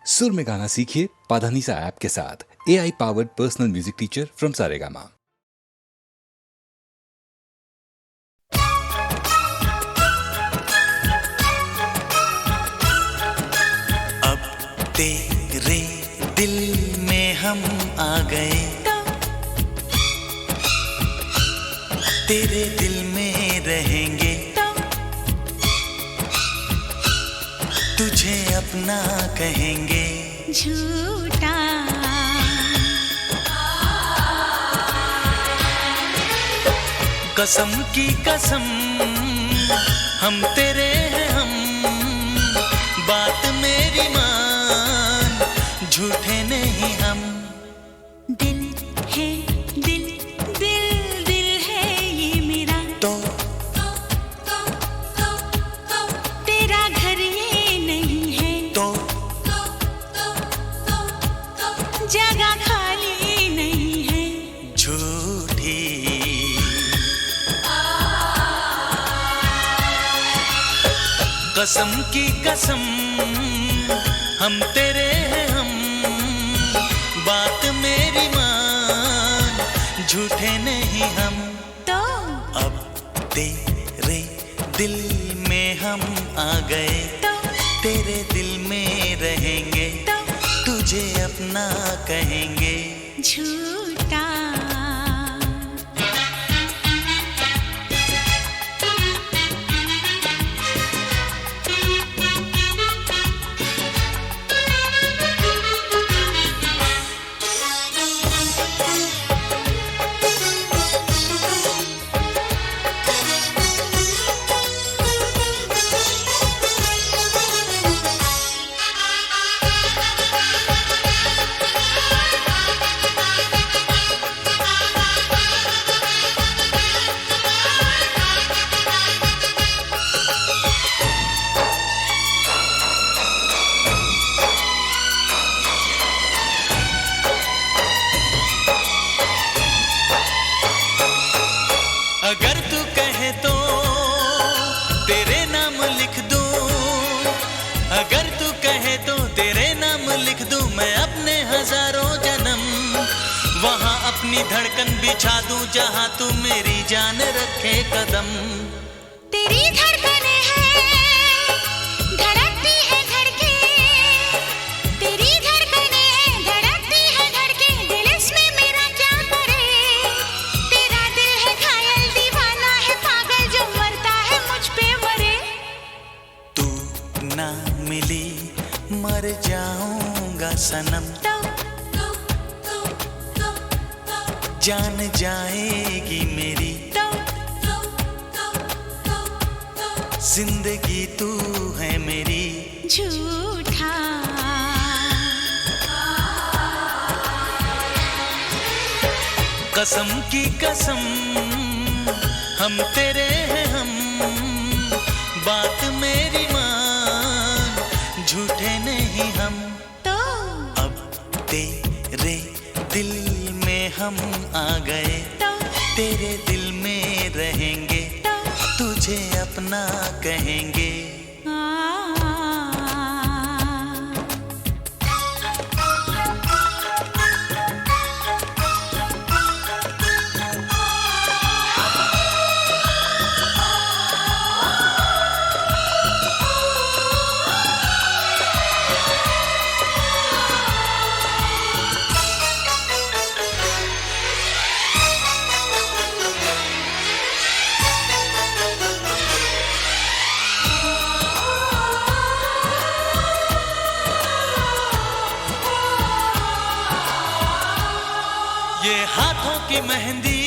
सुर में गाना सीखिए पाधानीसा ऐप के साथ। AI powered personal music teacher from Saregama. अब तेरे दिल में हम आ गए, तेरे दिल में रहेंगे, तुझे अपना कहेंगे। झूठा कसम की कसम हम तेरे हैं हम, बात मेरी मान, झूठे नहीं हम। दिल है दिल दिल दिल है ये मेरा, तो तेरा घर ये नहीं है, तो जगह खाली नहीं है। झूठी कसम की कसम हम तेरे हैं हम, बात मेरी मान, झूठे नहीं हम। तो अब तेरे दिल में हम आ गए, तेरे दिल में रहेंगे, तुझे अपना कहेंगे। झूठा अगर तू कहे तो तेरे नाम लिख दूं, अगर तू कहे तो तेरे नाम लिख दूं, मैं अपने हजारों जन्म वहां अपनी धड़कन बिछा दूं, जहां तू मेरी जान रखे कदम। तेरी धड़कने हैं, धड़कती है धड़के, तेरी धड़कने हैं, धड़कती है धड़के, दिल इसमें मेरा क्या करे। तेरा दिल है घायल, दीवाना है पागल, जो मरता है मुझ पे मरे। तू ना मिली मर जाऊंगा सनम, जान जाएगी मेरी जिंदगी, तू है मेरी। झूठा कसम की कसम हम तेरे हैं हम, बात मेरी मान, झूठे नहीं हम। तो अब तेरे दिल में हम आ गए, तेरे दिल में रहेंगे, तुझे अपना कहेंगे। ये हाथों की मेहंदी,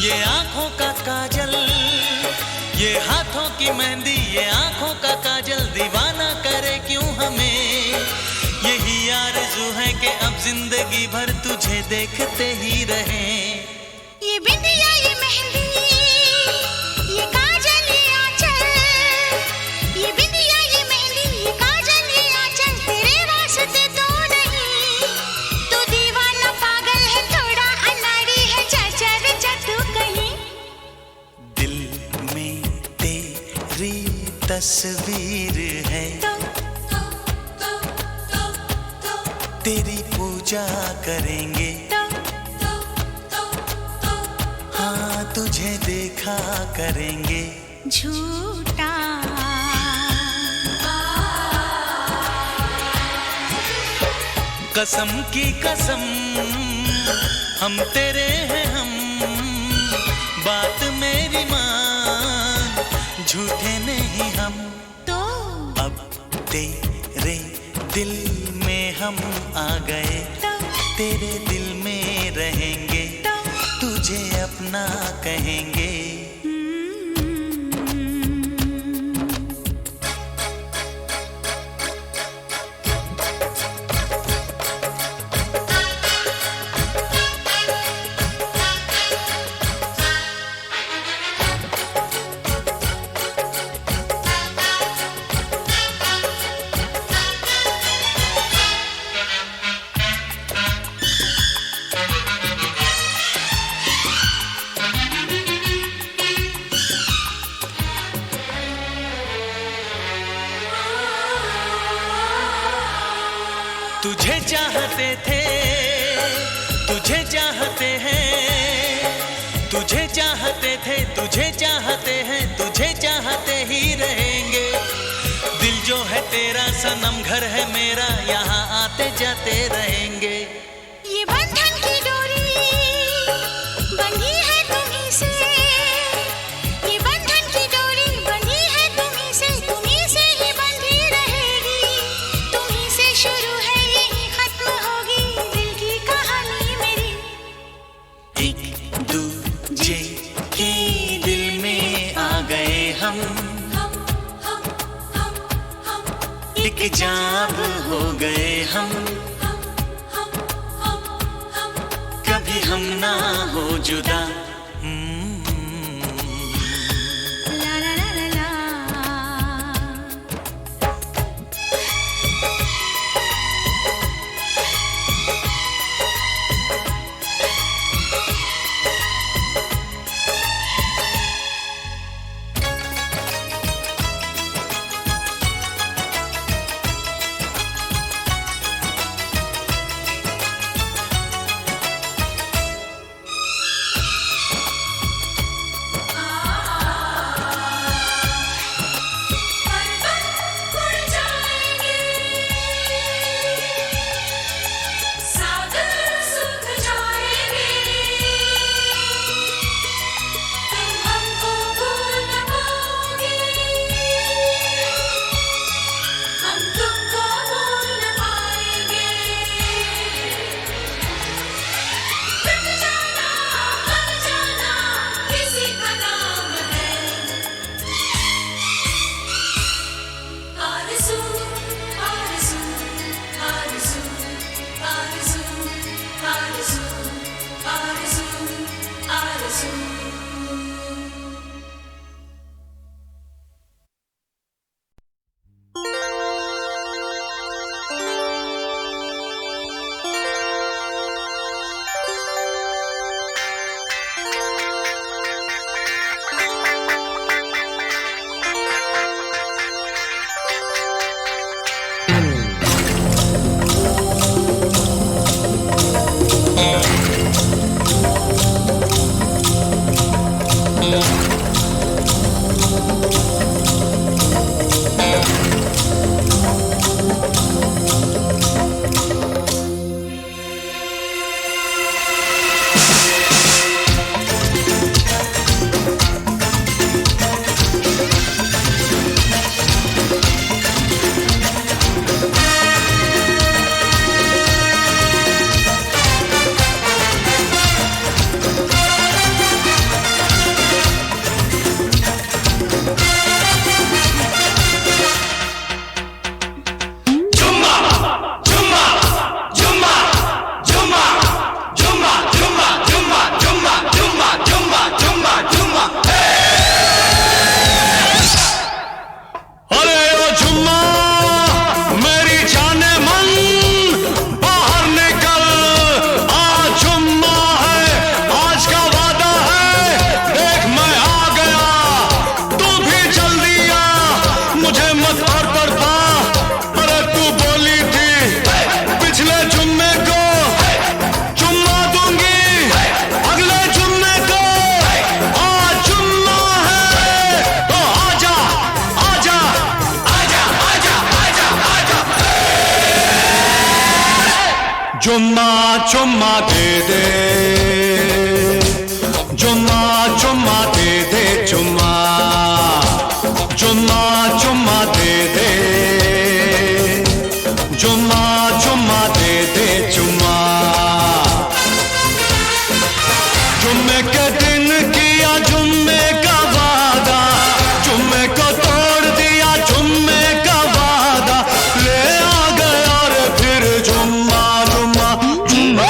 ये आंखों का काजल, ये हाथों की मेहंदी, ये आंखों का काजल, दीवाना करे क्यों हमें। यही आरज़ू है कि अब जिंदगी भर तुझे देखते ही रहें। ये बिंदिया ये मेहंदी, ये काजल ये आंचल, ये बिंदिया ये मेहंदी, ये काजल ये आंचल, तेरे वास्ते तो नहीं। तू दीवाना पागल है, थोड़ा अनाड़ी है, चचर चतु कहीं। दिल में तेरी तस्वीर है, तेरी पूजा करेंगे, हाँ तुझे देखा करेंगे झूठा कसम की कसम हम तेरे हैं हम, बात मेरी मान झूठे नहीं हम। तो अब तेरे दिल में हम आ गए, तेरे दिल में रहेंगे, तुझे अपना कहेंगे। तुझे चाहते थे, तुझे चाहते हैं, तुझे चाहते थे, तुझे चाहते हैं, तुझे चाहते ही रहेंगे। दिल जो है तेरा सनम, घर है मेरा, यहाँ आते जाते रहेंगे। ये बंधन की डोरी बंधी है तुम्हीं से, ये बंधन की डोरी बंधी है तुम्हीं से ही बंधी रहेगी। तुम्हीं से शुरू है यही खत्म होगी दिल की कहानी मेरी। एक दूजे के दिल में आ गए हम, एक जाब हो गए हम, कभी हम ना हो जुदा। ला ला ला ला ला। चुम्मा चुम्मा दे दे, चुम्मा चुम्मा दे दे, चुम्मा चुम्मा चुम्मा दे दे, चुम्मा चुम्मा दे दे, चुम्मा। जुम्मे के दिन किया जुम्मे का वादा, जुम्मे को तोड़ दिया जुम्मे का वादा, ले आ गया रे फिर जुम्मा जुम्मा जुम्मा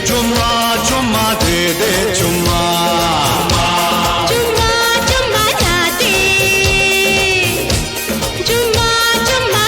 जुम्मा जुम्मा दे दे, जुम्मा चुम्मा चुम्मा जाते, चुम्मा चुम्मा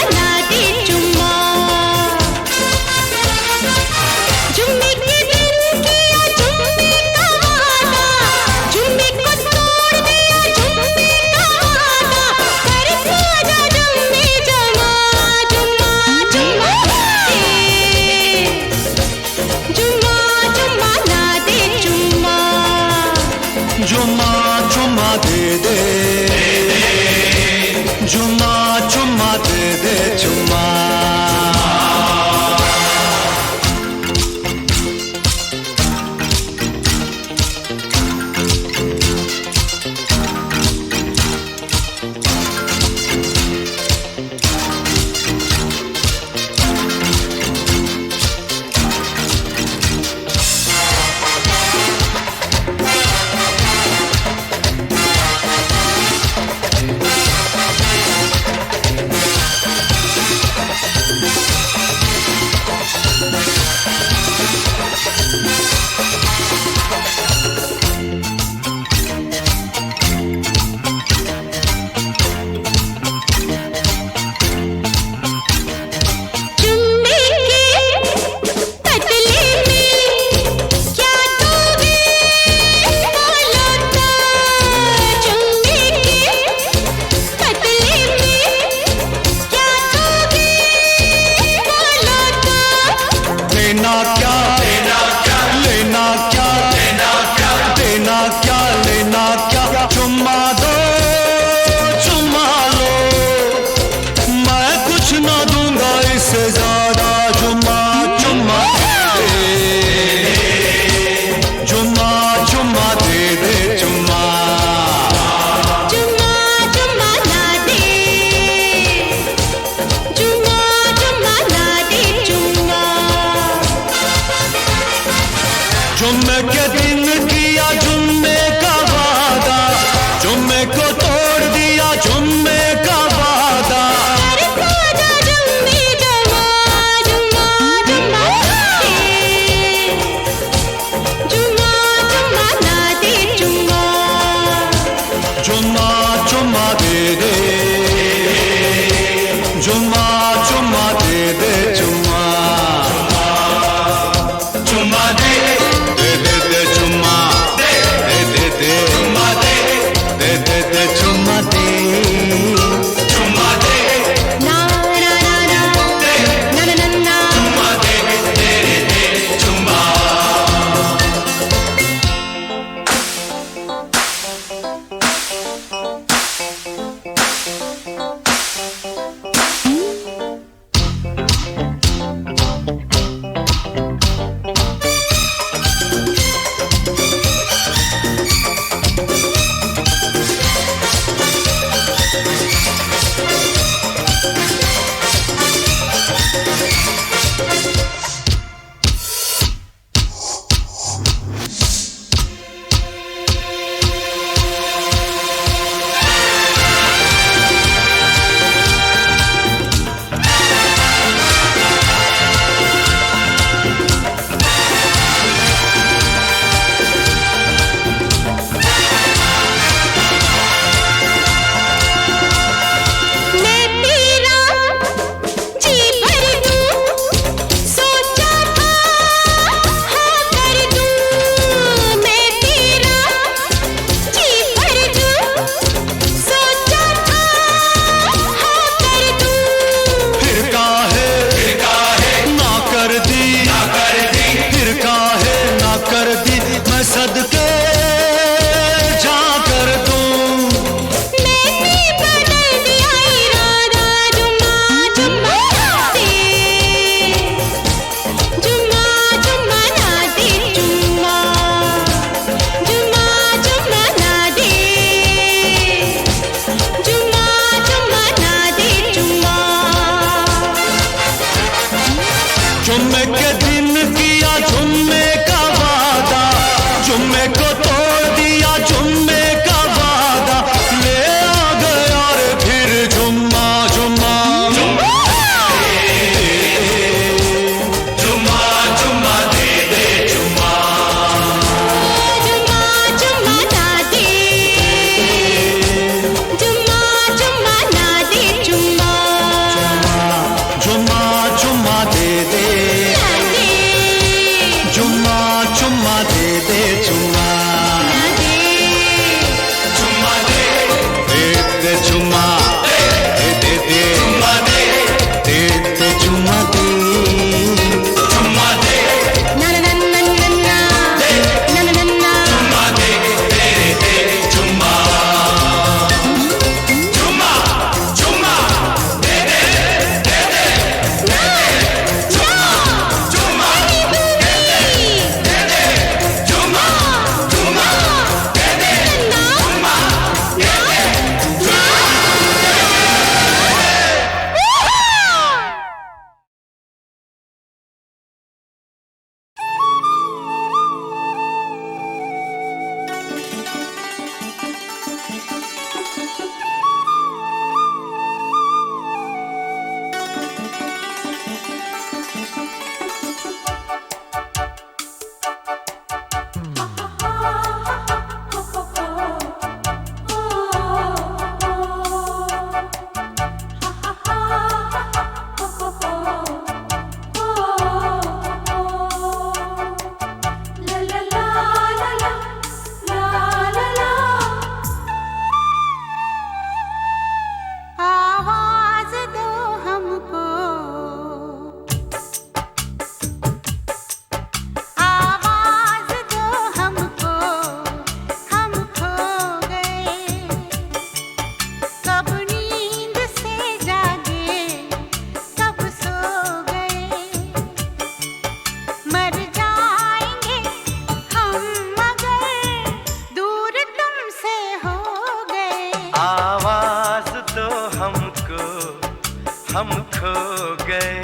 हम खो गए,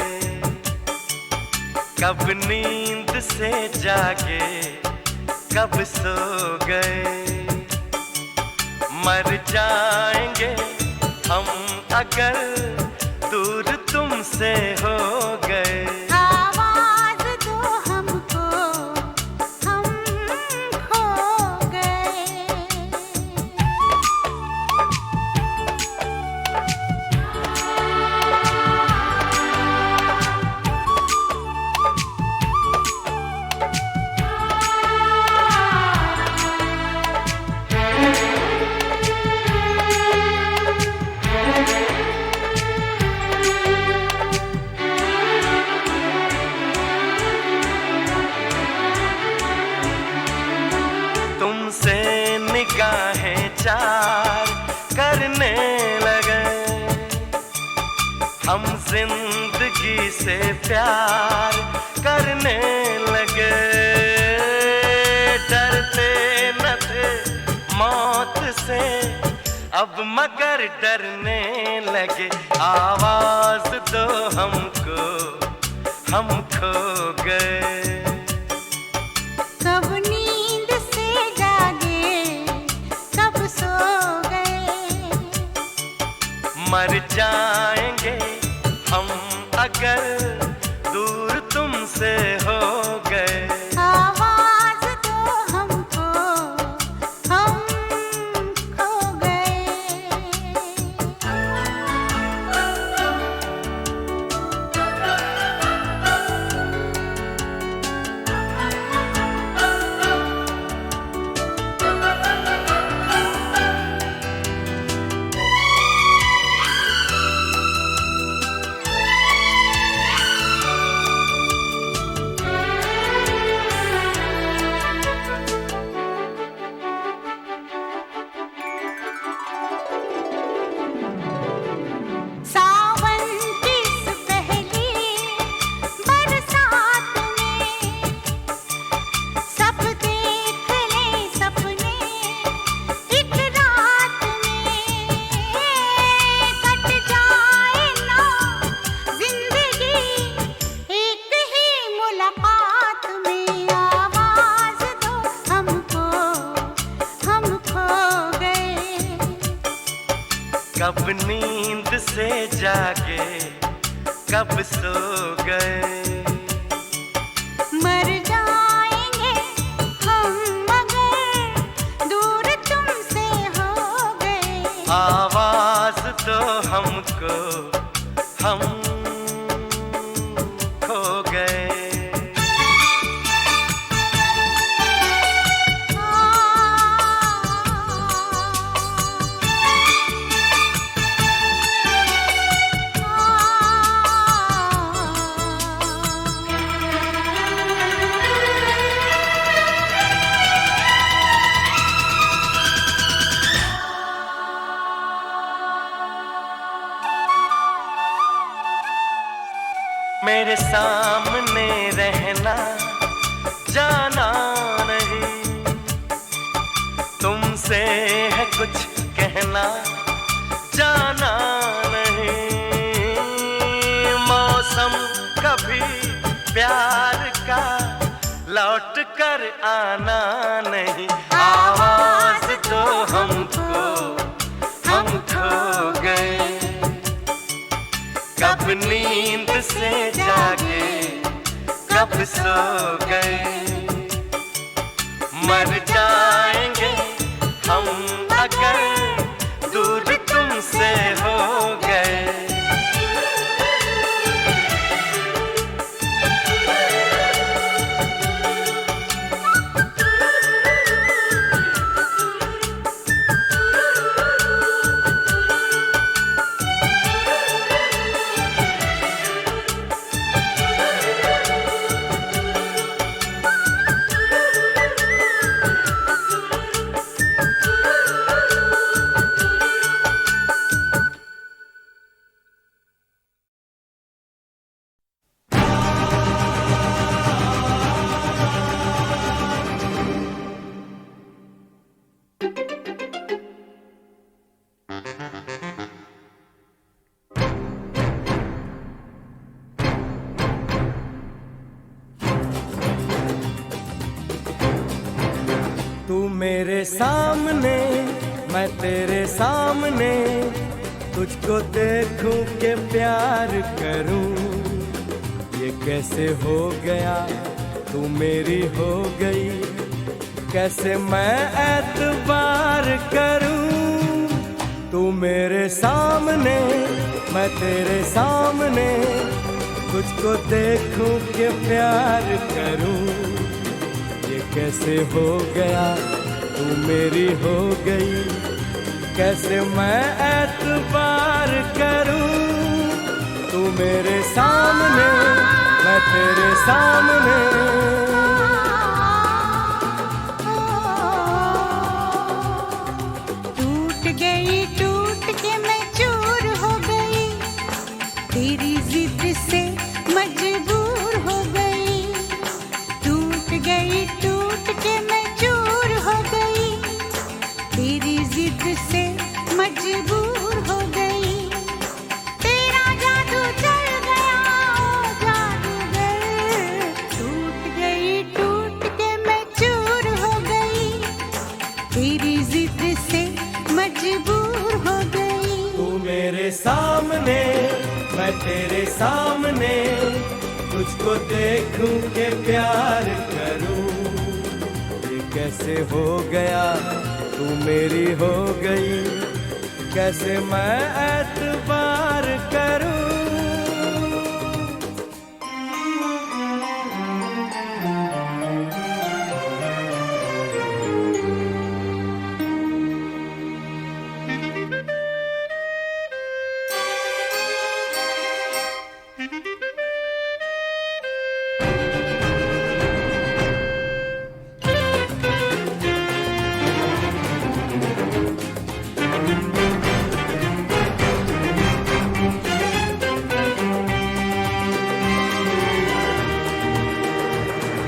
कब नींद से जागे, कब सो गए। मर जाएंगे हम अगर दूर तुमसे हो गए। आवाज दो हमको, हम खो गए। तुमसे निगाहें चार करने लगे, हम जिंदगी से प्यार करने लगे। डरते न थे मौत से, अब मगर डरने लगे। आवाज दो हमको, हम खो गए। कब नींद से जागे, कब सो गए। मर जाएंगे हम अगर दूर तुमसे हो गए। आवाज दो हमको, हम खो गए। सावन की इस पहली बरसात में सब देख ले सपने एक रात में। कट जाए ना जिंदगी एक ही मुलाकात में। आवाज दो हमको, हम खो गए। कब नींद से जागे, कब सो गए। मर जाएंगे हम मगर दूर तुमसे हो गए। आवाज दो हमको, हम खो गए। मेरे सामने रहना, जाना नहीं। तुमसे है कुछ कहना, जाना नहीं। मौसम कभी प्यार का लौट कर आना नहीं। आवाज दो हमको, हम खो गए। कब नींद से जागे, कब सो गए। मर जाएंगे हम अगर दूर तुमसे हो गए। तू मेरे सामने मैं तेरे सामने, तुझको देखूं के प्यार करूं। ये कैसे हो गया तू मेरी हो गई, कैसे मैं एतबार करूं। तू मेरे सामने मैं तेरे सामने, तुझको देखूं के प्यार करूं। ये कैसे हो गया तू मेरी हो गई, कैसे मैं एतबार करूं। तू मेरे सामने मैं तेरे सामने। टूट गई टूट के मैं चूर हो गई, तेरी जिद से मजबूर हो गई। टूट गई टूट के मैं चूर हो गई, तेरी जिद से मजबूर हो गई। तेरा जादू चल गया ओ जादूगर, टूट गई टूट के मैं चूर हो गई, तेरी जिद से मजबूर हो गई। तू मेरे सामने मैं तेरे सामने, तुझको देखूं के प्यार करूं। ये कैसे हो गया तू मेरी हो गई, कैसे मैं एतबार करूं।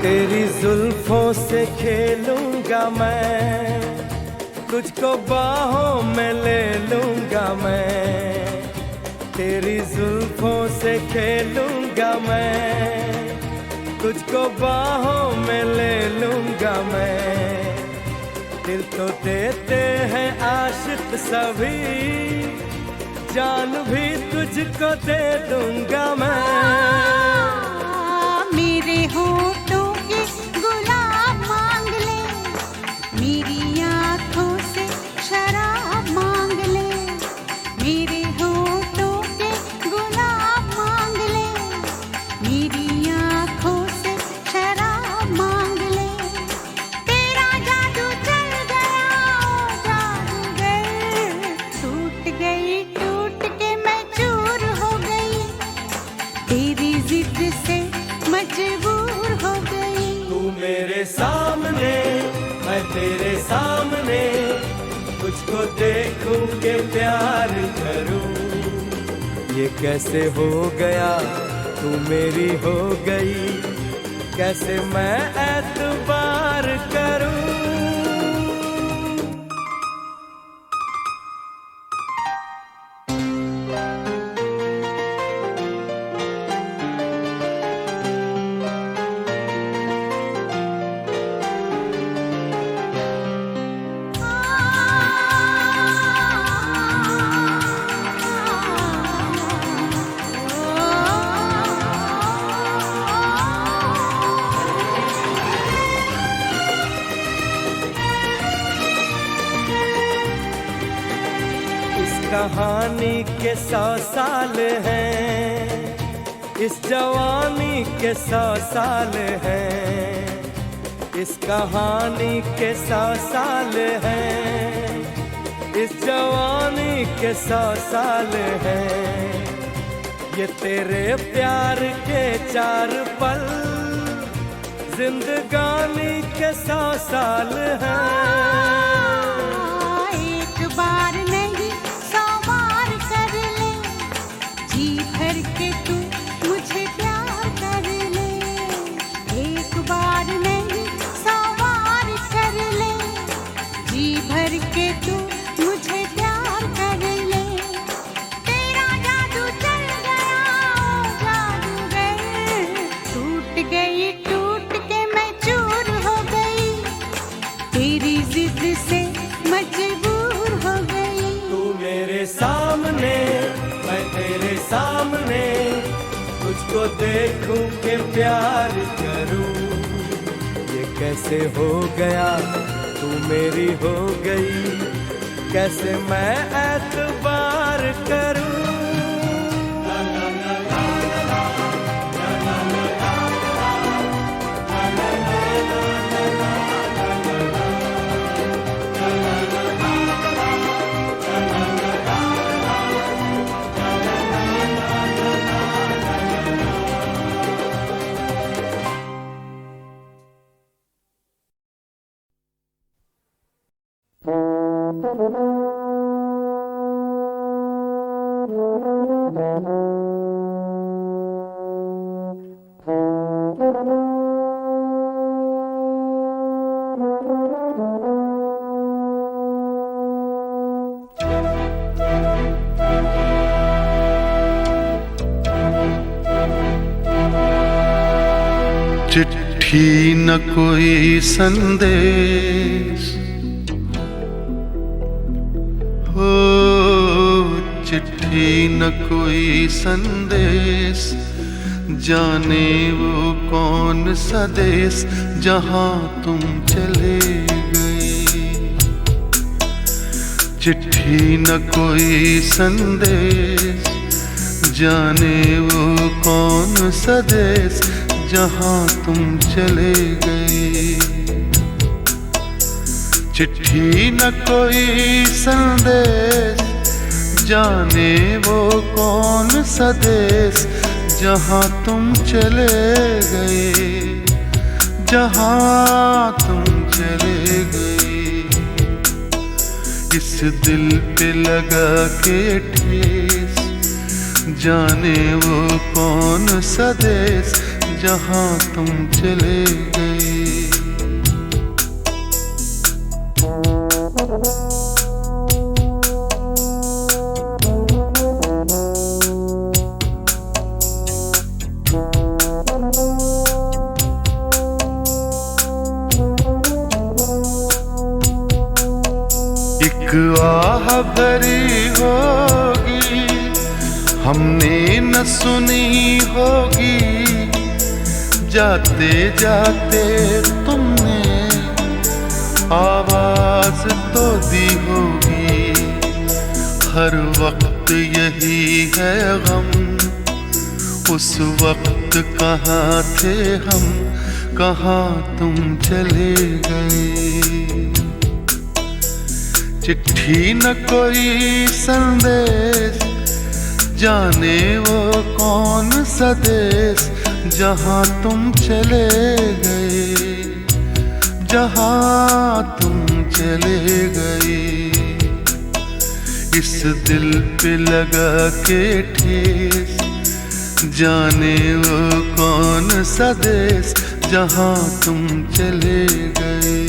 तेरी जुल्फों से खेलूंगा मैं, तुझको बाहों में ले लूंगा मैं। तेरी जुल्फों से खेलूंगा मैं, तुझको बाहों में ले लूंगा मैं। दिल तो देते हैं आशिक सभी, जान भी तुझको दे दूंगा मैं। मेरे होठों के गुलाब मांग ले, मेरी आँखों से शराब मांग ले। मेरे होठों के गुलाब मांग ले, मेरी आँखों से शराब मांग ले। तेरा जादू चल गया ओ जादूगर, टूट गई टूट के मैं चूर हो गई, तेरी जिद से मजबूर हो गई। तू मेरे सामने मैं तेरे सामने, तुझको देखूं के प्यार करूं। ये कैसे हो गया तू मेरी हो गई, कैसे मैं एतबार करूं। कहानी के 100 साल हैं, इस जवानी के 100 साल हैं। इस कहानी के 100 साल हैं, इस जवानी के 100 साल हैं। ये तेरे प्यार के 4 पल, जिंदगानी के 100 साल हैं। एक बार नहीं 100 बार कर ले, जी भर के तू मुझे प्यार कर ले। एक बार नहीं 100 बार कर ले, जी भर के तू मुझे प्यार कर ले। तेरा जादू चल गया ओ जादूगर, टूट गई टूट के मैं चूर हो गई, तेरी सामने, तुझको देखूं के प्यार करूं। ये कैसे हो गया, तू मेरी हो गई, कैसे मैं एतबार करूं। चिट्ठी न कोई संदेश हो, चिट्ठी न कोई संदेश, जाने वो कौन सा देश जहां तुम चले गए। चिट्ठी न कोई संदेश, जाने वो कौन सा देश जहां तुम चले गए। चिट्ठी न कोई संदेश, जाने वो कौन सा देश जहां तुम चले गए, जहां तुम चले गए। इस दिल पे लगा के ठेस, जाने वो कौन सा देश जहां तुम चले गए। एक आह भरी होगी, हमने न सुनी होगी, जाते जाते तुमने आवाज तो दी होगी। हर वक्त यही है गम, उस वक्त कहाँ थे हम, कहाँ तुम चले गए। चिट्ठी न कोई संदेश, जाने वो कौन सा देश जहां तुम चले गए, जहां तुम चले गए। इस दिल पे लगा के ठेस, जाने वो कौन सा देश जहां तुम चले गए।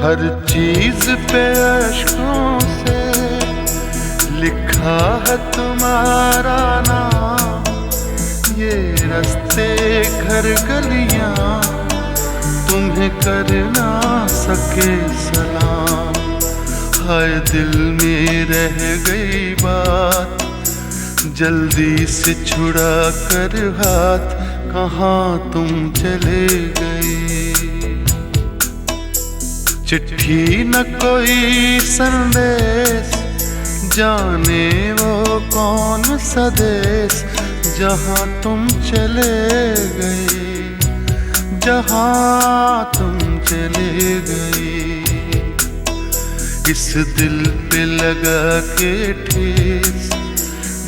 हर चीज पे अश्कों से लिखा है तुम्हारा नाम, ये रास्ते घर गलियां तुम्हें कर ना सके सलाम। हाय दिल में रह गई बात, जल्दी से छुड़ा कर हाथ, कहाँ तुम चले गए। चिट्ठी न कोई संदेश, जाने वो कौन सा देश जहां तुम चले गए, जहां तुम चले गए। इस दिल पे लगा के ठेस,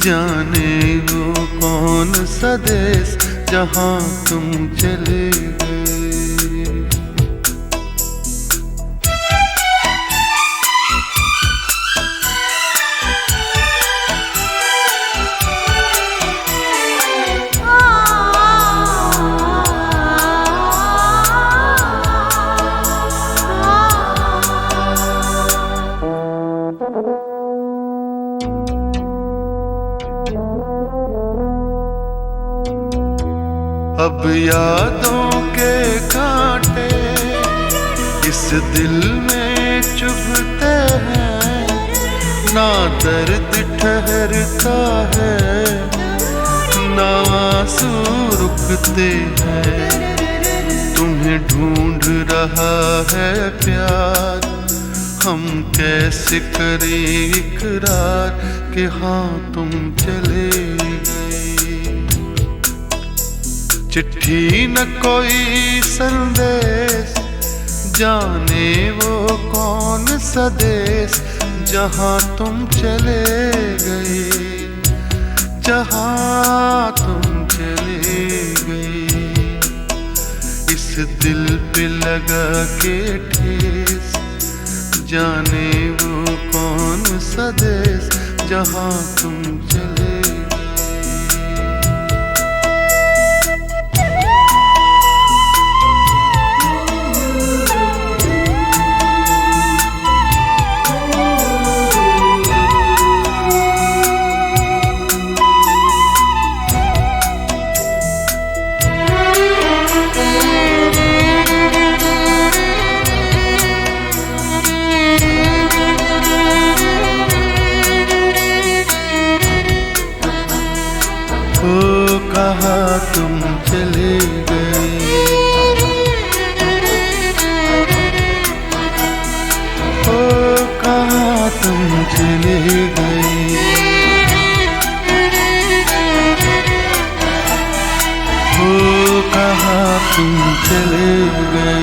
जाने वो कौन सा देश जहां तुम चले गए। अब यादों के कांटे इस दिल में चुभते हैं, ना दर्द ठहरता है, ना आंसू रुकते हैं। तुम्हें ढूंढ रहा है प्यार, हम कैसे करें इकरार कि हाँ तुम चले गए। चिट्ठी न कोई संदेश, जाने वो कौन सा देश जहाँ तुम चले गए, जहाँ तुम चले गए। इस दिल पे लगा के ठेस, जाने वो कौन सा देश जहाँ तुम चले। कहाँ तुम चले गए, ओ कहाँ तुम चले गए, ओ कहाँ तुम चले गए।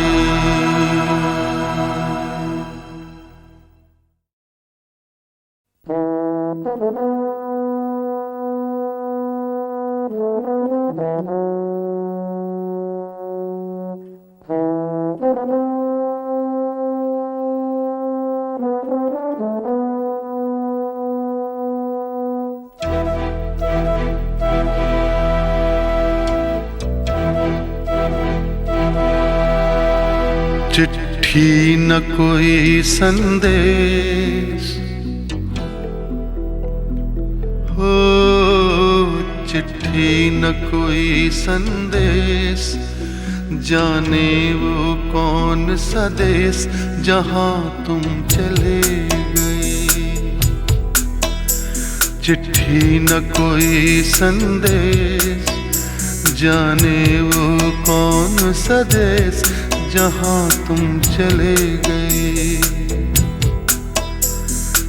चिट्ठी न कोई संदेश, हो चिट्ठी न कोई संदेश, जाने वो कौन सा देश जहाँ तुम चले गए। चिट्ठी न कोई संदेश, जाने वो कौन सा देश जहाँ तुम चले गए।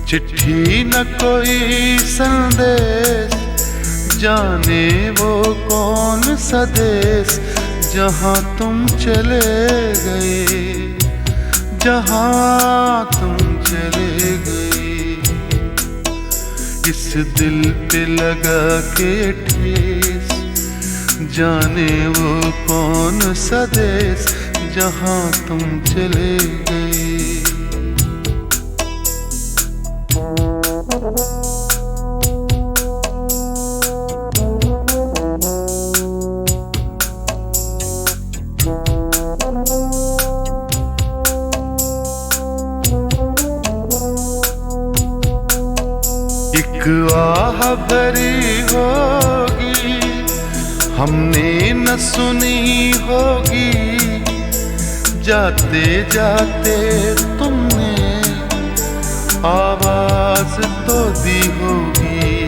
चिट्ठी न कोई संदेश, जाने वो कौन सा देश जहाँ तुम चले गए, जहाँ तुम चले गए। इस दिल पे लगा के ठेस, जाने वो कौन सा देश जहाँ तुम चले गए। एक आह भरी होगी, हमने न सुनी होगी, जाते जाते तुमने आवाज तो दी होगी।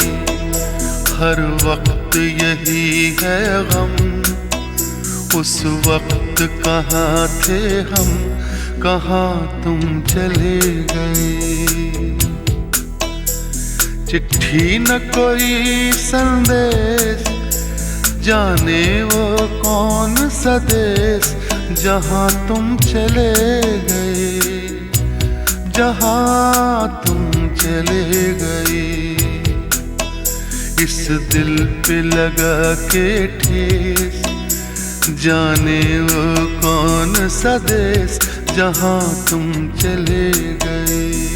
हर वक्त यही है गम, उस वक्त कहाँ थे हम, कहाँ तुम चले गए। चिट्ठी न कोई संदेश, जाने वो कौन सा देश जहाँ तुम चले गए, जहाँ तुम चले गए। इस दिल पे लगा के ठेस, जाने वो कौन सा देश जहाँ तुम चले गए।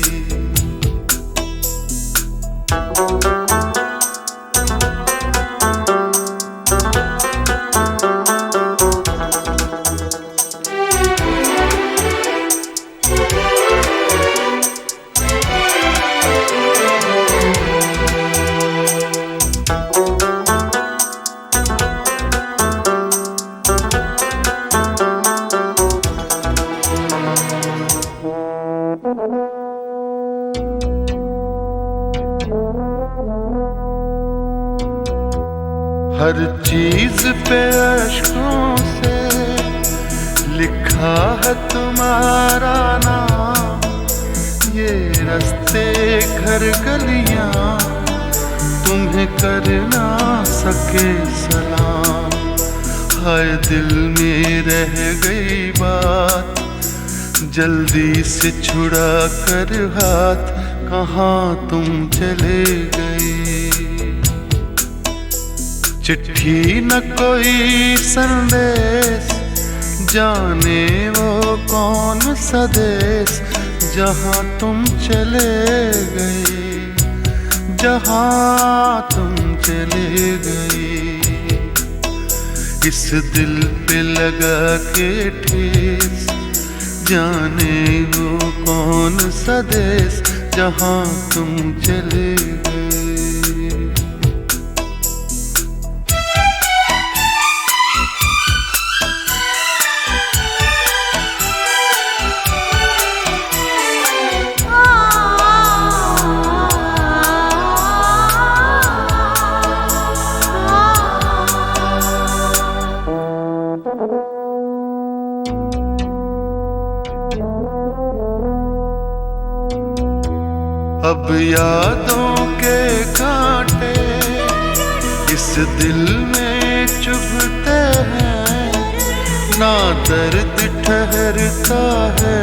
हर चीज पे अश्कों से लिखा है तुम्हारा नाम, ये रास्ते घर गलियां तुम्हें कर ना सके सलाम। हाय दिल में रह गई बात, जल्दी से छुड़ा कर हाथ, कहाँ तुम चले गई। चिट्ठी न कोई संदेश, जाने वो कौन सा देश, जहाँ तुम चले गई, जहाँ तुम चले गई। इस दिल पे लगा के ठेस, जाने वो कौन सा देश, जहाँ तुम चले गई। अब यादों के कांटे इस दिल में चुभते हैं, ना दर्द ठहरता है,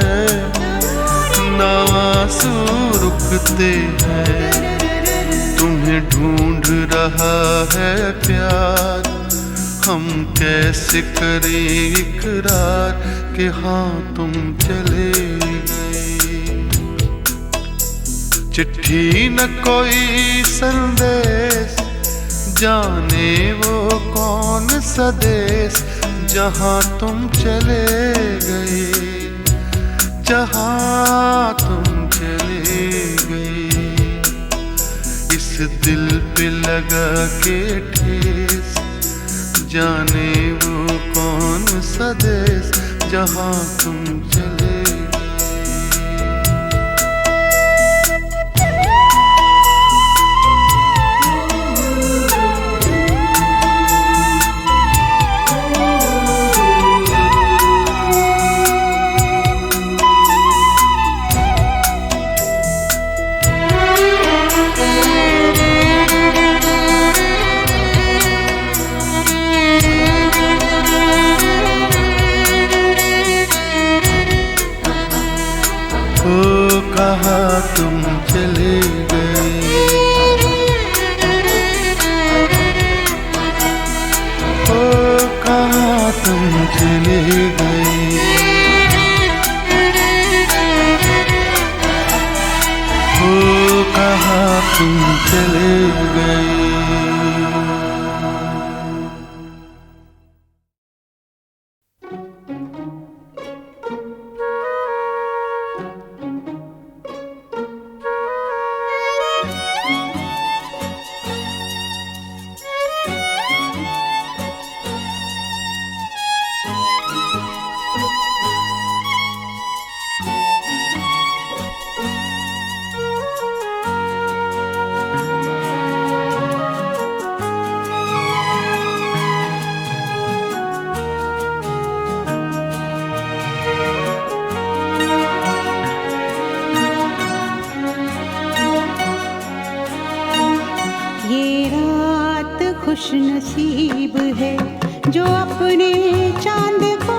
ना आंसू रुकते हैं। तुम्हें ढूंढ रहा है प्यार, हम कैसे करें इकरार कि हाँ तुम चले गए। चिट्ठी न कोई संदेश, जाने वो कौन सा देश, जहाँ तुम चले गए, जहाँ तुम चले गए। इस दिल पे लगा के ठेस, जाने वो कौन सा देश, जहाँ तुम चले गए। ओ कहाँ तुम चले गए, ओ कहाँ तुम चले गए, ओ कहाँ तुम चले गए। खुश नसीब है जो अपने चांद को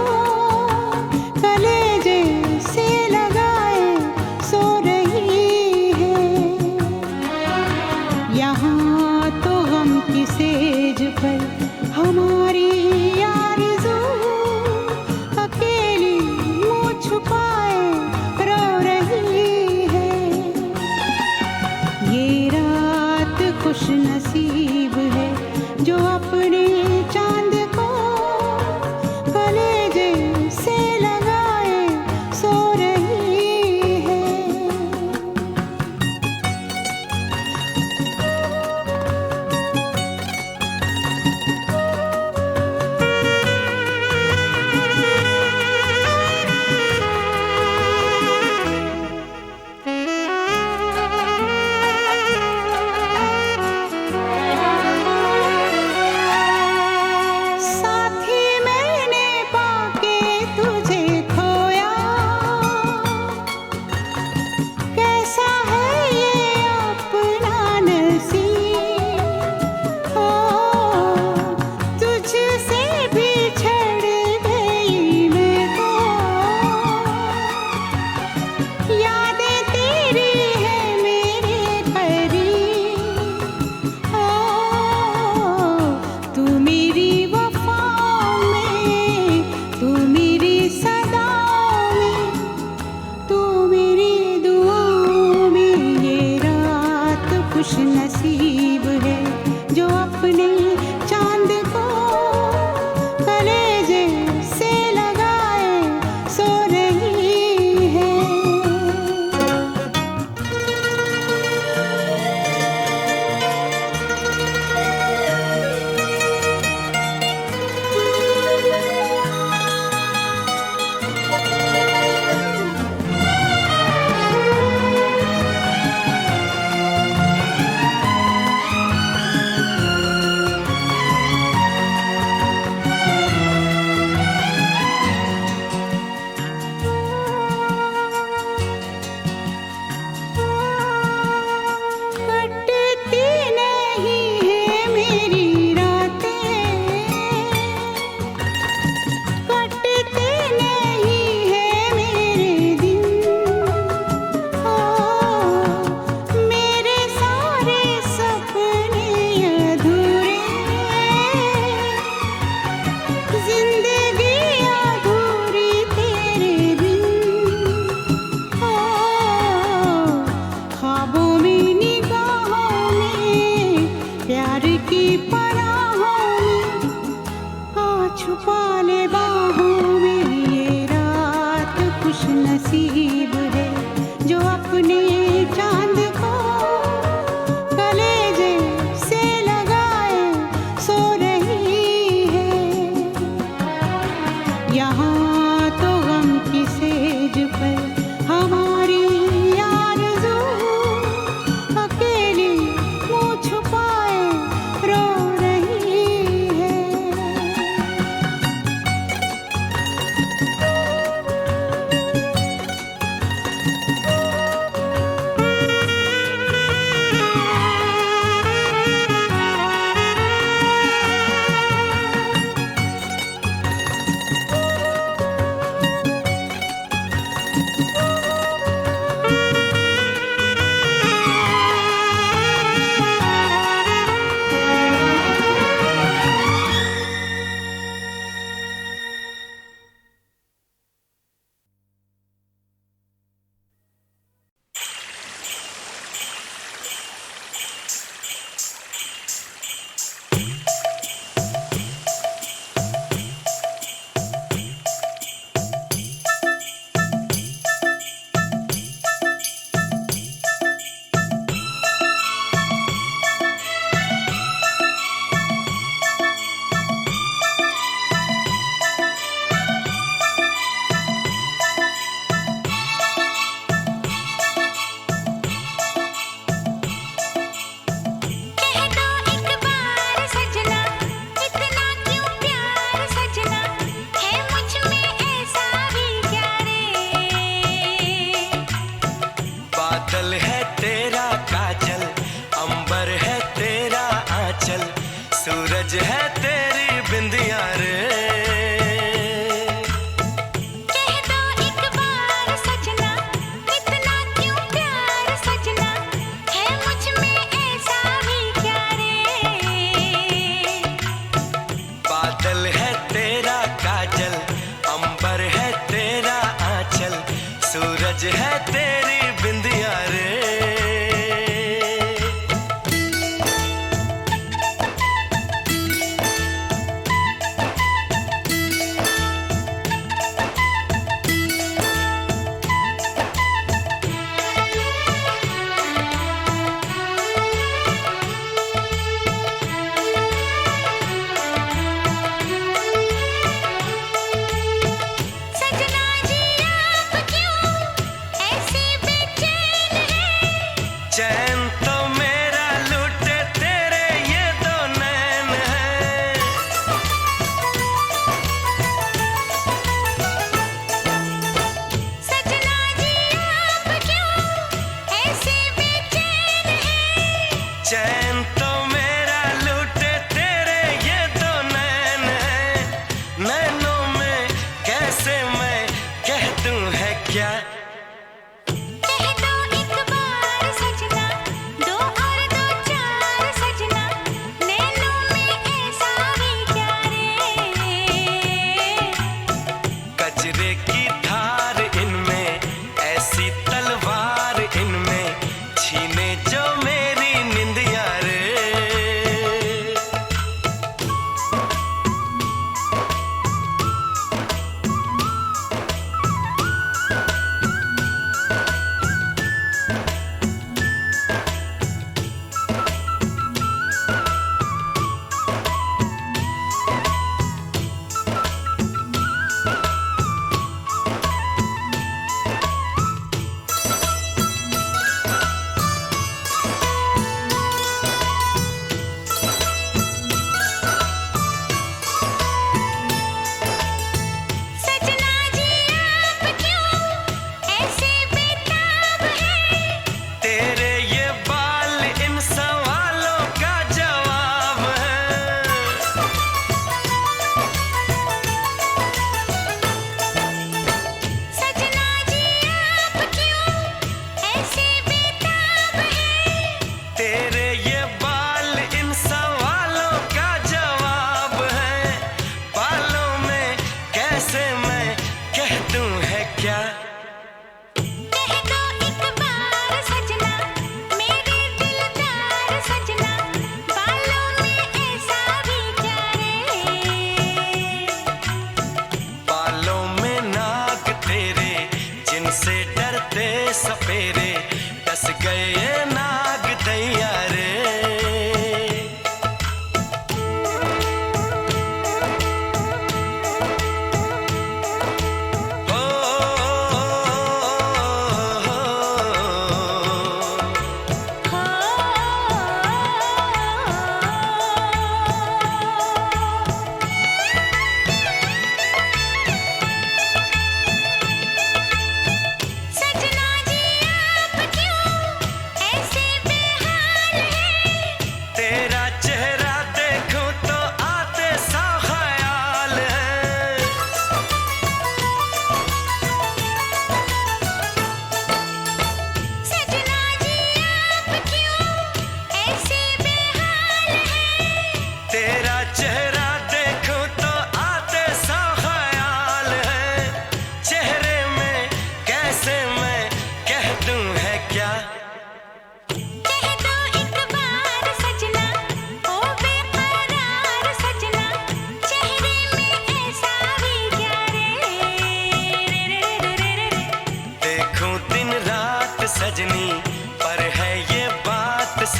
कलेजे से लगाए सो रही है। यहाँ तो हम की सेज पर हमारी आरज़ू अकेली मुँह छुपाए रो रही है। ये रात खुश नसीब है जो अपने चांद को कले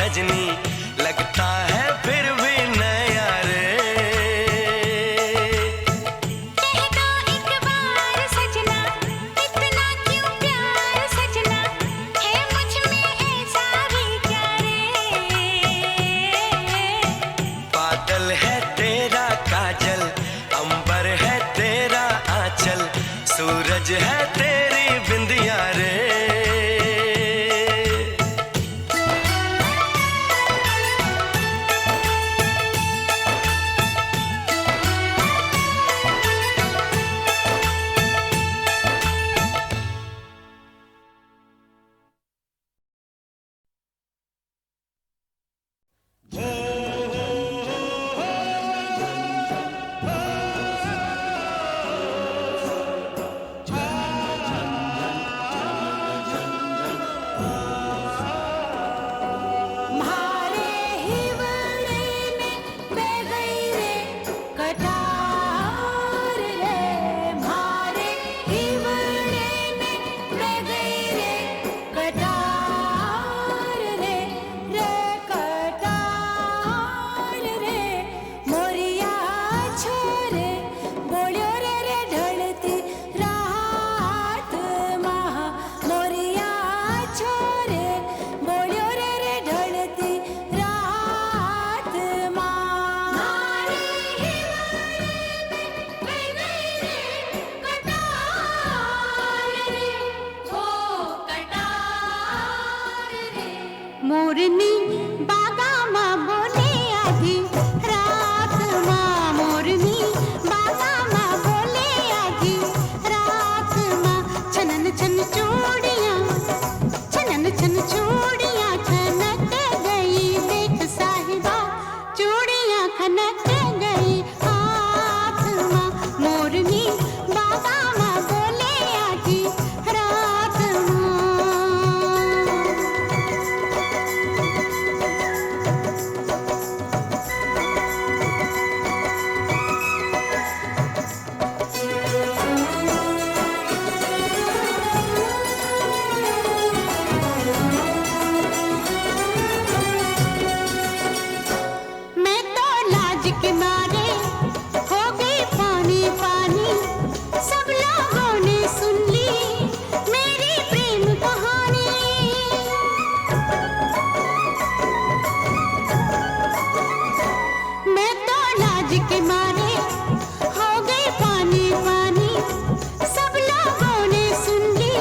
सजनी लगता है फिर भी नया रे। कह दो एक बार सजना, इतना क्यों प्यार सजना, है मुझ में ऐसा भी क्या रे। बादल है तेरा काजल, अंबर है तेरा आंचल, सूरज है तेरी बिंदिया रे। मारे हिवड़े ने बेगई रे कटार रे, मारे हिवड़े ने बेगई रे कटार रे, रे कटार रे। मोरिया छोरे बोलियो रे रे ढलती रात महा, मोरिया छोरे बोलियो रे रे ढलती रात माँ। मारे हिवड़े में बेगई रे कटार रे, ओ कटार रे। मोरनी बागा माँ बोले आधी रात माँ, मोरनी बागा माँ बोले आधी रात माँ। छनन छन चूड़ियाँ, छनन छन चूड़ियाँ खनक गई, देख साहिबा चूड़ियाँ खनक गई हाथ माँ। मोरनी बागा माँ बोले आधी रात माँ। मैं तो लाज के मारे हो गई पानी पानी, सब लोगों ने सुन ली मेरी प्रेम कहानी। मैं तो लाज के मारे हो गई पानी पानी, सब लोगों ने सुन ली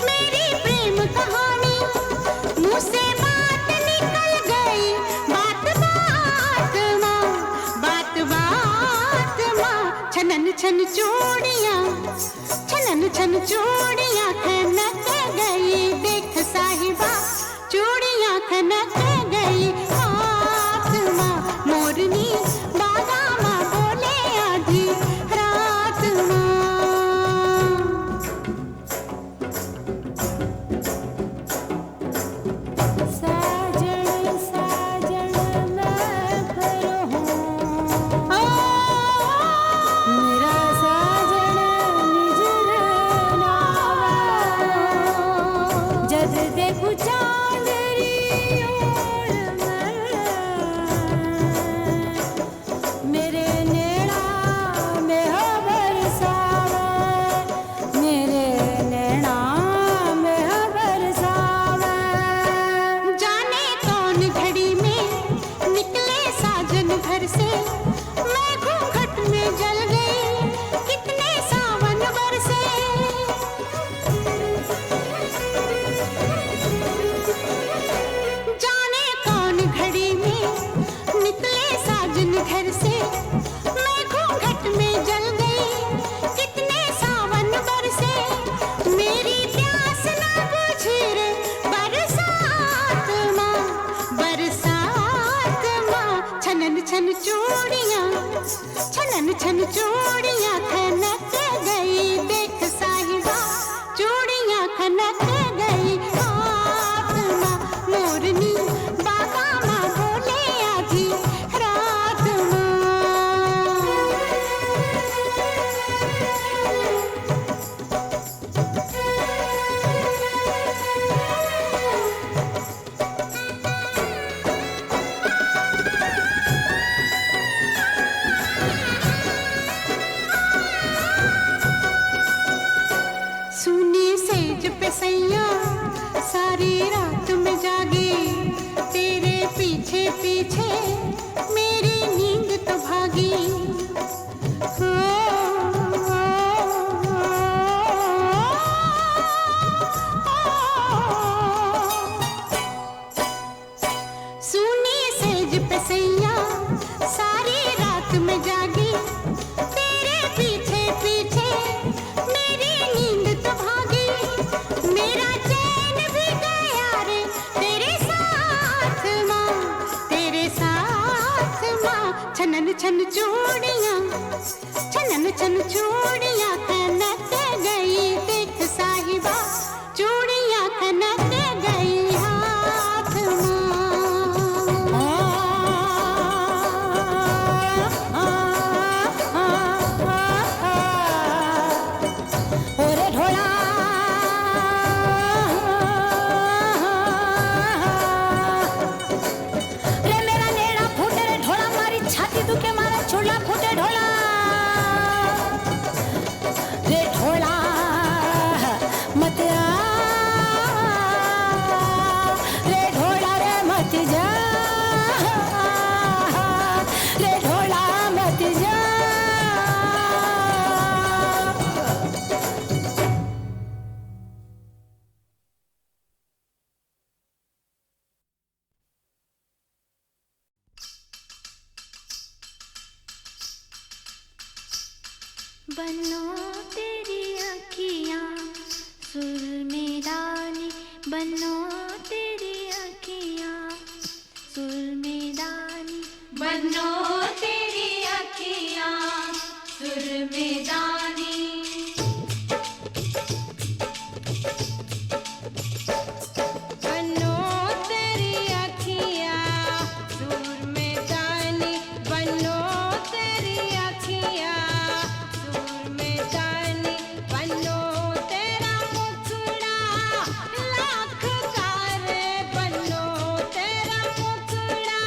मेरी प्रेम कहानी। मुँह से बात निकल गई, बात बात माँ, बात बात माँ। छनन छन चूड़ियाँ, छनन छन चूड़ियाँ खनक गई, देख साहिबा चूड़ियाँ खनक गई हाथ माँ। मोरनी बागा माँ बोले आधी रात माँ। साजन साजन मैं फिर हूँ, मेरा साजन निजर नावा। जद देखू चांदरी ओर मैं, मेरे नेड़ा में हो बरसावे, मेरे नेड़ा में हो बरसावे। जाने कौन घड़ी में निकले साजन घर से, मैं घूंघट में जल गई कितने सावन बरसे। जाने कौन घड़ी में निकले साजन घर से, मैं घूंघट में जल गई कितने सावन बरसे। मेरी प्यास ना बुझी रे बरसात माँ, बरसात माँ। छनन छन चूड़ियाँ, छनन छन चूड़ियाँ खनक गई, देख साहिबा चूड़ियाँ खनक गई हाथ माँ। मोरनी बागा माँ बोले आधी रात माँ। सैया सारी रात में जागी तेरे पीछे पीछे मेरी नींद तो भागी मेरा चैन भी गया रे तेरे साथ माँ छनन छन चूड़ियाँ छनन छन चूड़ियाँ कनक गई देख साहिबा चूड़ियाँ कनक गई हाथ ओरे ढोला रे मेरा नेड़ा फूटे रे ढोला मारी छाती दुखे मारा चूड़ा फूटे ढोला रे ढोला मत आ रे ढोला रे मत जा रे ढोला मत जा बनो तेरी अखियाँ सुर में डाली बनो तेरी अखियाँ सुर में डाली बनो तेरी अखियाँ सुर में डाली बनो तेरी अखियाँ सुर में डाली बनो तेरी अखियाँ सुर में डाली बनो तेरा मुखड़ा लाख का रे बनो तेरा मुखड़ा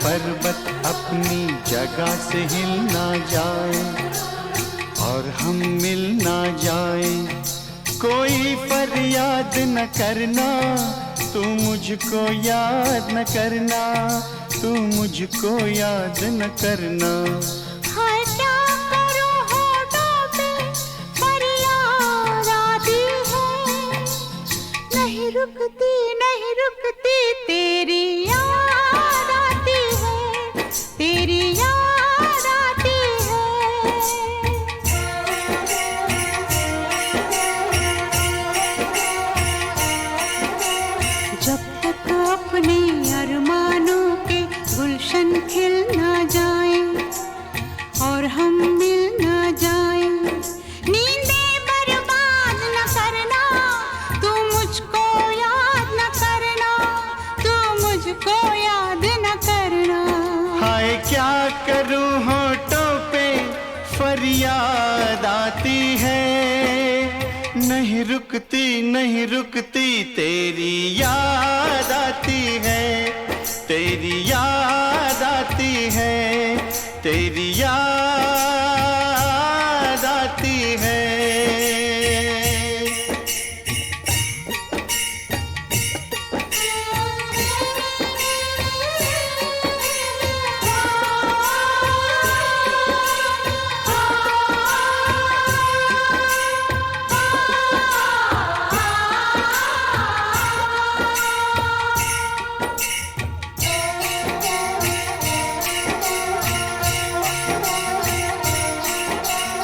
पर्वत अपनी जगह से हिल ना जाए और हम मिल ना जाए, कोई फरियाद न करना, तू मुझको याद न करना, तू मुझको याद न करना। हाय क्या करूं होठों पे फरियाद आती है, नहीं रुकती नहीं रुकती तेरी याद आती है, तेरी याद आती है। जब तक अपने अरमानों के गुलशन खिल ना जाए और हम मिल ना जाए, नींदें बर्बाद न करना, तू मुझको याद न करना, तू मुझको याद न करना। हाय क्या करूं होठों पे फरियाद आती है, नहीं रुकती नहीं रुकती तेरी याद आती है, तेरी याद आती है, तेरी याद आती है।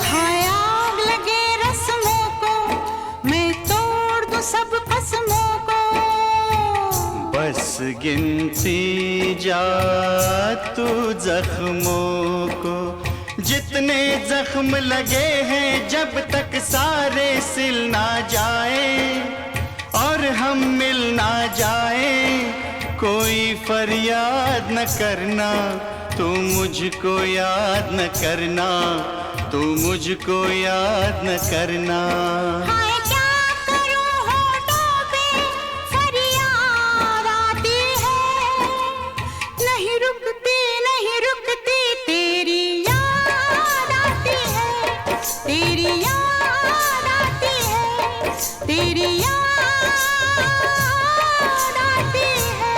हाय आग लगे रस्मों को, मैं तोड़ दूं सब कसमों को। बस गिनती जा तू जख्मों को, जितने जख्म लगे हैं जब तक सारे सिल ना जाए और हम मिल ना जाए, कोई फरियाद न करना, तू मुझको याद न करना, तू मुझको याद न करना। हाय क्या करूं होठों पे फरियाद आती है, नहीं रुकती नहीं रुकती तेरी याद आती है, तेरी याद आती है, तेरी याद आती है।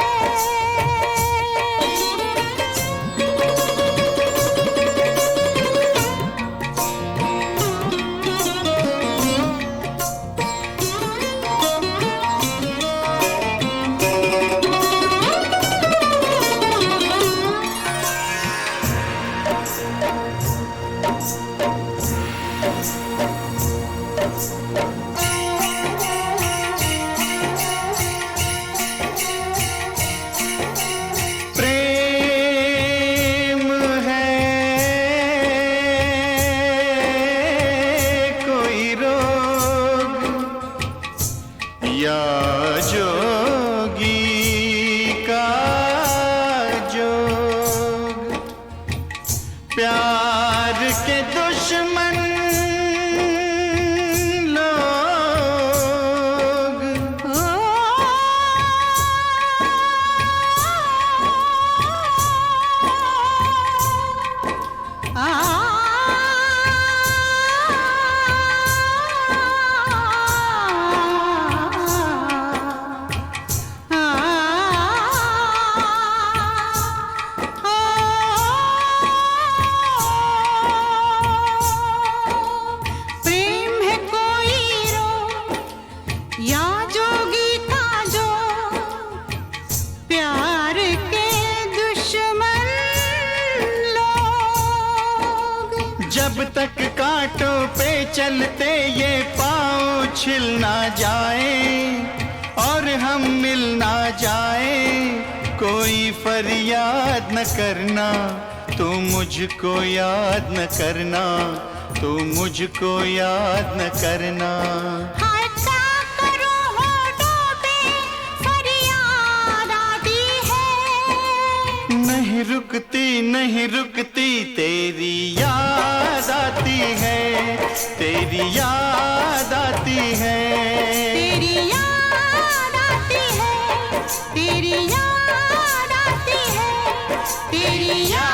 प्रेम है कोई रोग या जोगी का जोग, प्यार के दुश्मन लोग। प्रेम है कोई रोग या जोगी का जो, प्यार के दुश्मन लोग। जब तक कांटों पे चलते ये पाँव छिल ना जाए और हम मिल ना जाए, कोई फरियाद न करना, तू मुझको याद न करना, तू मुझको याद न करना। हाय क्या करूं होठों पे फरियाद आती है, नहीं रुकती नहीं रुकती तेरी याद आती है, तेरी याद आती है, तेरी याद आती है, तेरी याद आती है, तेरी याद